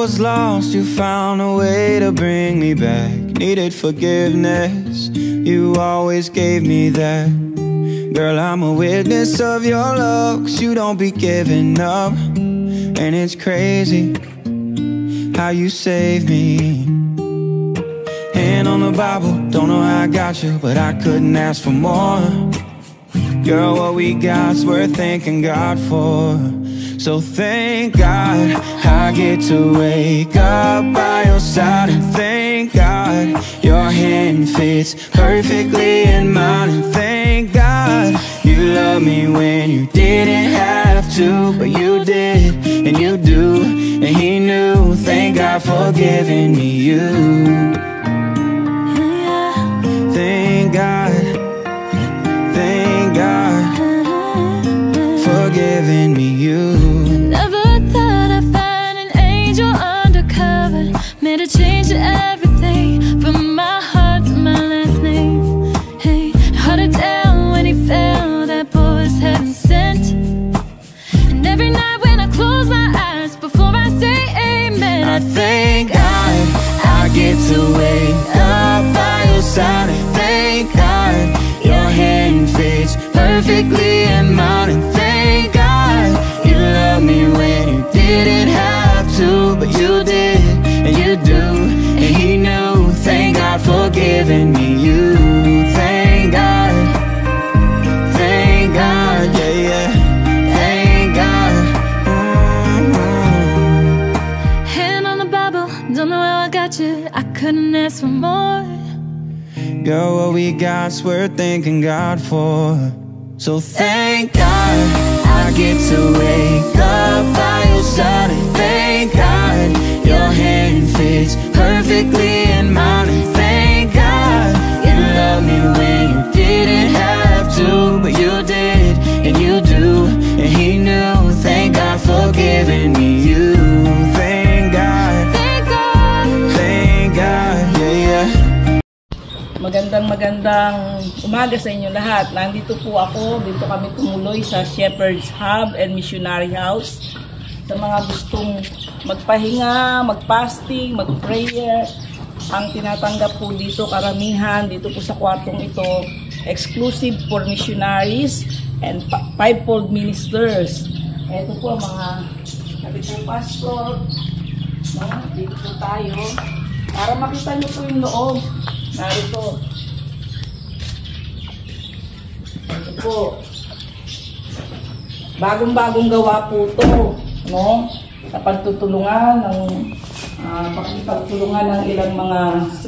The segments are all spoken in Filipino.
was lost, you found a way to bring me back. Needed forgiveness, you always gave me that. Girl, I'm a witness of your love, 'cause you don't be giving up. And it's crazy how you saved me. Hand on the Bible, don't know how I got you, but I couldn't ask for more. Girl, what we got's worth thanking God for. So thank God I get to wake up by your side. And thank God your hand fits perfectly in mine. And thank God you love me when you didn't have to, but you did, and you do, and He knew. Thank God for giving me you. Thank God, thank God for giving me you. Never thought I'd find an angel undercover, made a change to everything, from my heart to my last name. Hey, held it down when he fell, that boy was heaven sent. And every night when I close my eyes, before I say amen, I thank God I get to wake up by your side. And thank God your hand fits perfectly in mine. And thank God you love me when you didn't have to, but you did, and you do, and He knew. Thank God for giving me you. Thank God, yeah, yeah. Thank God. hand on the Bible, don't know how I got you, I couldn't ask for more. Girl, what we got's worth thanking God for. So thank God I get to wake up by your side. And thank God your hand fits perfectly in mine. And thank God you love me when you didn't have to, but you did, and you do, and He knew. Thank God for giving me you. Thank God, Thank God. thank God, yeah, yeah. Magandang umaga sa inyo lahat. Nandito po ako, dito kami tumuloy sa Shepherd's Hub and Missionary House. Sa mga gustong magpahinga, magpasting, magprayer, ang tinatanggap po dito karamihan, dito po sa kwartong ito, exclusive for missionaries and fivefold ministers. Ito po mga kapitang pastor, no? Dito po tayo. Para makita nyo po yung loob. Narito. Ito po. Bagong-bagong gawa po ito, no? Sa pagtutulungan ng pagtutulungan ng ilang mga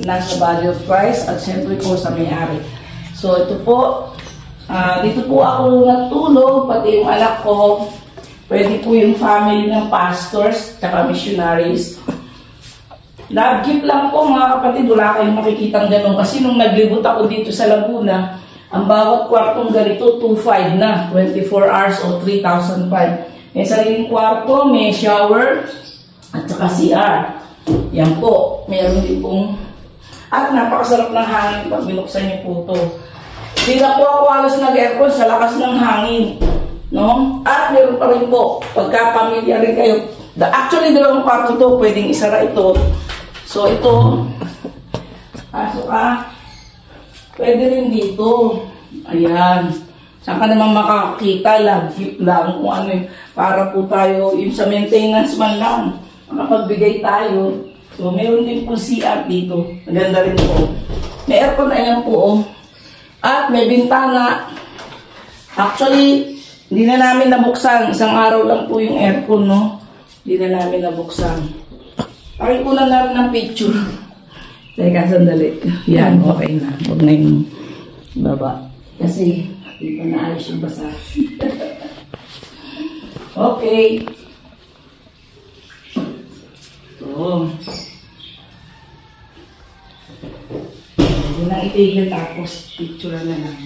nasa body of Christ at siyempre po sa may-ari. So ito po, dito po ako natulog, pati yung anak ko, pwede po yung family ng pastors at missionaries. Love gift lang po mga kapatid, wala kayong makikitang gano'n. Kasi nung naglibot ako dito sa Laguna, ang bawat kwartong ganito, 2,500 na, 24 hours o 3,500. May sariling kwarto, may shower, at saka CR. Yan po, meron din pong, at napakasarap ng hangin pag binuksan niyo po ito. Hindi na po ako halos nag-aircon sa lakas ng hangin. No? At meron pa rin po, pagka-pamilya rin kayo. Actually, dalawang kwarto ito, pwedeng isara ito. So ito, pasok ka, pwede rin dito. Ayan. Saan ka naman makakita, lagip lang kung ano yun. Para po tayo, yung sa maintenance man lang, makapagbigay tayo. So meron din po CR dito. Maganda rin po. May aircon, ayan po. At may bintana. Actually, hindi na namin nabuksan. Isang araw lang po yung aircon, no? Hindi na namin nabuksan. Pakikunan namin ng picture. Teka, sandali. Yan, okay na. Huwag na yung baba. Kasi, hindi pa naayos yung basa. Okay. So, hindi na itigil tapos picture na lang.